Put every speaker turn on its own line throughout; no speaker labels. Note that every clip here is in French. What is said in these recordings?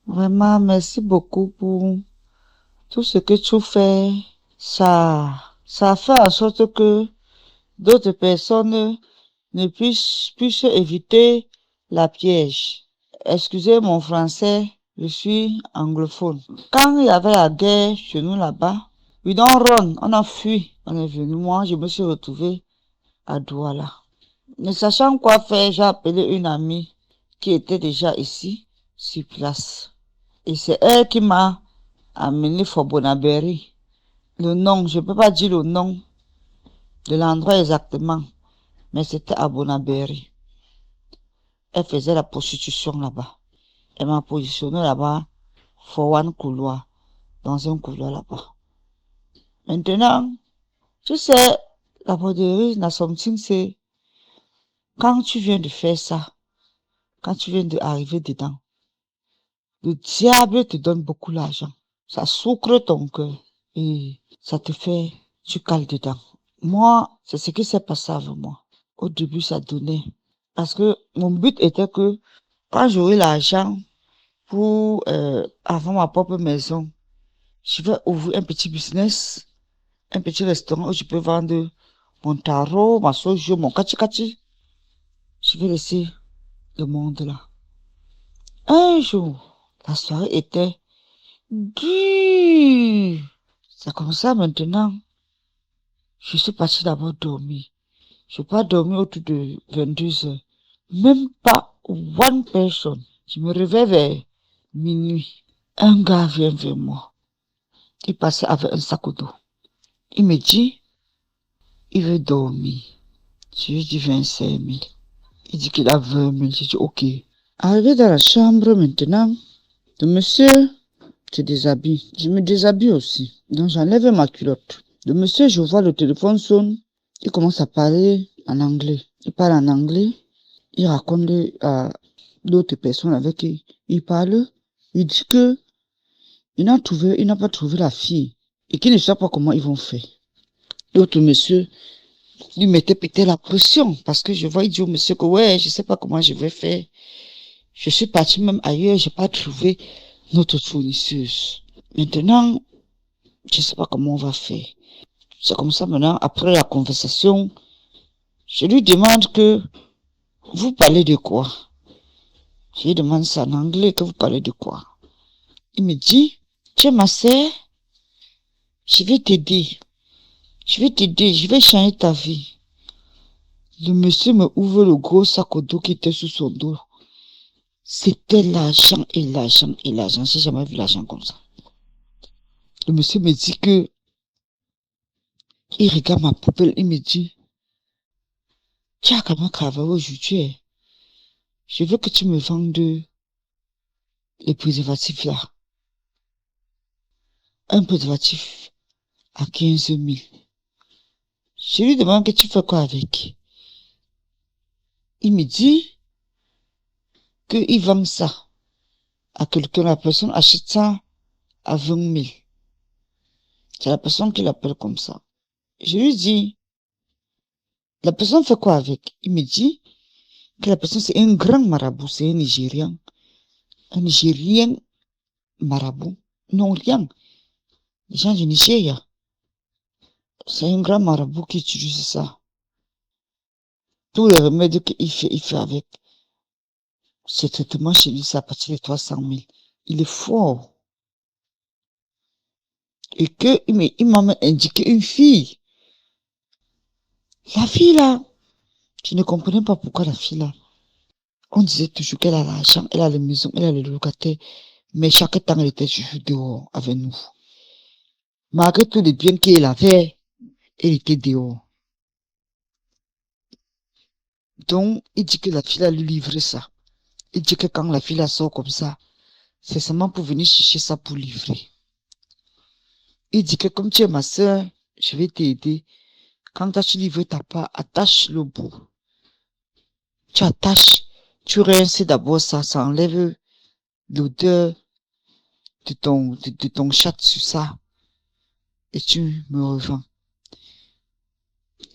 Vraiment, merci beaucoup pour tout ce que tu fais. Ça fait en sorte que d'autres personnes ne puissent éviter la piège. Excusez mon français, je suis anglophone. Quand il y avait la guerre chez nous là-bas, we don't run, on a fui, on est venu. Moi, je me suis retrouvée à Douala. Ne sachant quoi faire, j'ai appelé une amie qui était déjà ici, sur place. Et c'est elle qui m'a amené for Bonaberi. Le nom, je ne peux pas dire le nom de l'endroit exactement, mais c'était à Bonaberi. Elle faisait la prostitution là-bas. Elle m'a positionné là-bas, for one couloir, dans un couloir là-bas. Maintenant, tu sais, la broderie, la something, c'est quand tu viens de faire ça, quand tu viens d'arriver dedans, le diable te donne beaucoup d'argent. Ça sucre ton cœur et ça te fait, tu cales dedans. Moi, c'est ce qui s'est passé avec moi. Au début, ça donnait. Parce que mon but était que quand j'aurai l'argent pour avoir ma propre maison, je vais ouvrir un petit business, un petit restaurant où je peux vendre mon tarot, ma sojo, mon kachi. Je vais laisser le monde là. Un jour, la soirée était dure. C'est comme ça maintenant. Je suis partie d'abord dormir. Je n'ai pas dormi autour de 22 heures. Même pas one person. Je me réveille vers minuit. Un gars vient vers moi. Il passait avec un sac d'eau. Il me dit, il veut dormir. Je lui dis 25 000. Il dit qu'il a 20 000. Je dis ok. Arrivé dans la chambre maintenant, le monsieur se déshabille. Je me déshabille aussi. Donc j'enlève ma culotte. Le monsieur, je vois le téléphone sonne. Il commence à parler en anglais. Il parle en anglais. Il raconte à d'autres personnes avec qui il parle. Il dit que il n'a pas trouvé la fille et qu'il ne sait pas comment ils vont faire. L'autre monsieur lui mettait peut-être la pression parce que je vois, il dit au monsieur que ouais, je sais pas comment je vais faire. Je suis parti même ailleurs, j'ai pas trouvé notre fournisseuse. Maintenant, je sais pas comment on va faire. C'est comme ça maintenant, après la conversation, je lui demande que vous parlez de quoi? Je lui demande ça en anglais, que vous parlez de quoi? Il me dit, tiens ma sœur, je vais t'aider. Je vais changer ta vie. Le monsieur me ouvre le gros sac au dos qui était sous son dos. C'était l'argent et l'argent et l'argent. J'ai jamais vu l'argent comme ça. Le monsieur me dit que, il regarde ma poubelle, il me dit, tu as quand même travaillé aujourd'hui. Je veux que tu me vendes les préservatifs là. Un préservatif à 15 000. Je lui demande que tu fais quoi avec. Il me dit qu'il vend ça à quelqu'un. La personne achète ça à 20 000. C'est la personne qui l'appelle comme ça. Je lui dis, la personne fait quoi avec? Il me dit que la personne c'est un grand marabout, c'est un Nigérien. Un Nigérien marabout. Non, rien. Les gens du Nigeria. C'est un grand marabout qui utilise ça. Tous les remèdes il fait avec. Ce traitement chez lui, c'est à partir de 300 000. Il est fort. Et que, il m'a même indiqué une fille. La fille là, je ne comprenais pas pourquoi la fille là. On disait toujours qu'elle a l'argent, elle a les maisons, elle a les locataires. Mais chaque temps, elle était toujours dehors avec nous. Malgré tous les biens qu'elle avait, elle était dehors. Donc, il dit que la fille a lui livré ça. Il dit que quand la fille la sort comme ça, c'est seulement pour venir chercher ça pour livrer. Il dit que comme tu es ma soeur, je vais t'aider. Quand tu livres ta part, attache le bout. Tu attaches, tu rinces d'abord ça, ça enlève l'odeur de ton chat sur ça. Et tu me revends.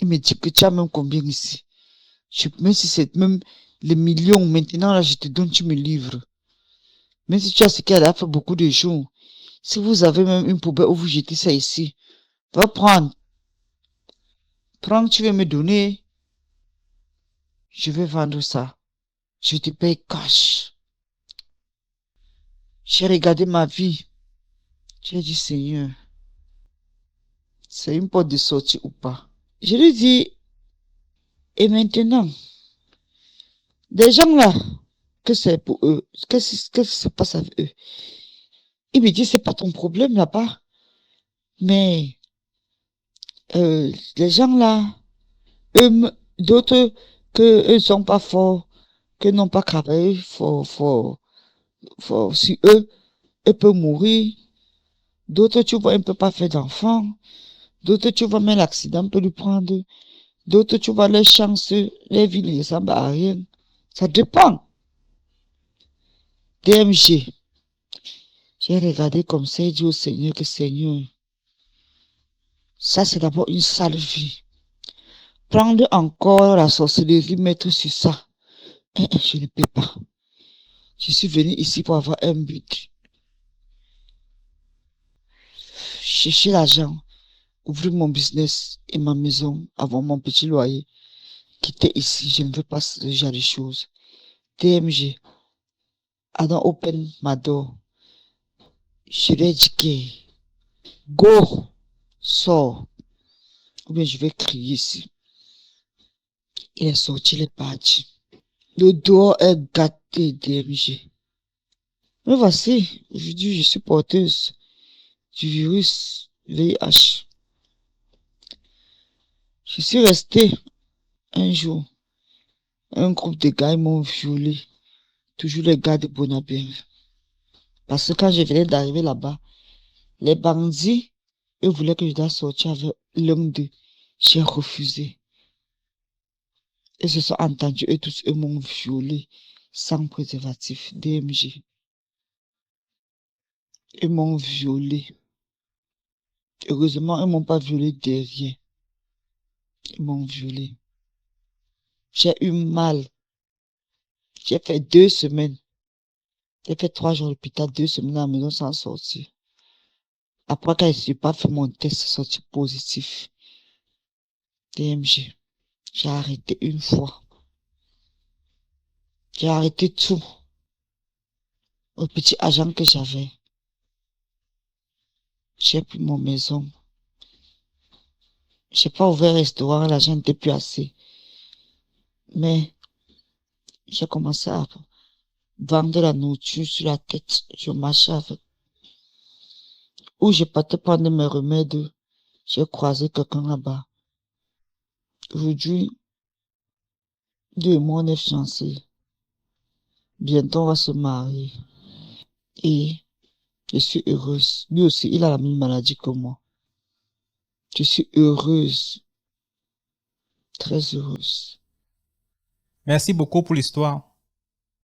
Il me dit que tu as même combien ici? Même si c'est même les millions, maintenant là, je te donne, tu me livres. Même si tu as ce qu'elle a fait beaucoup de jours, si vous avez même une poubelle où vous jetez ça ici, va prendre. Prends, tu veux me donner, je vais vendre ça. Je te paye cash. J'ai regardé ma vie. J'ai dit, Seigneur, c'est une porte de sortie ou pas? Je lui dis, et maintenant, des gens là, que c'est pour eux, qu'est-ce que se passe avec eux? Il me dit, c'est pas ton problème là-bas. Mais les gens là, d'autres que eux sont pas forts, que n'ont pas travaillé fort sur eux, eux peuvent mourir. D'autres, tu vois, ils ne peuvent pas faire d'enfants. D'autres, tu vois, même l'accident peut lui prendre. D'autres, tu vois, les chances, les vies ne ressemblent à rien. Ça dépend. DMG. J'ai regardé comme ça et dit au Seigneur que Seigneur, ça c'est d'abord une sale vie. Prendre encore la sorcellerie, mettre sur ça. Je ne peux pas. Je suis venu ici pour avoir un but. Chercher l'argent, ouvrir mon business et ma maison, avoir mon petit loyer. Quitter ici, je ne veux pas ce genre de choses. DMG, I don't open my door. Je lui ai dit que go, sors. Ou bien je vais crier ici. Il est sorti, il est parti. Le dehors est gâté, DMG. Mais voici, aujourd'hui, je suis porteuse du virus VIH. Je suis restée un jour. Un groupe de gars m'ont violé. Toujours les gars de Bonabel. Parce que quand je venais d'arriver là-bas, les bandits, eux voulaient que je dois sortir avec l'homme d'eux. J'ai refusé. Ils se sont entendus, eux tous, eux m'ont violé sans préservatif. DMG. Ils m'ont violé. Heureusement, ils m'ont pas violé derrière. Ils m'ont violé. J'ai eu mal. J'ai fait 2 semaines. J'ai fait 3 jours à l'hôpital, 2 semaines à la maison sans sortir. Après, quand je suis pas fait mon test, c'est sorti positif. DMG. J'ai arrêté une fois. J'ai arrêté tout. Au petit agent que j'avais. J'ai pris mon maison. J'ai pas ouvert restaurant, l'argent n'était plus assez. Mais j'ai commencé à vendre la nourriture sur la tête. Je marchais avec. Où je partais prendre mes remèdes. J'ai croisé quelqu'un là-bas. Aujourd'hui, lui et moi, on est fiancés. Bientôt, on va se marier. Et je suis heureuse. Lui aussi, il a la même maladie que moi. Je suis heureuse. Très heureuse.
Merci beaucoup pour l'histoire.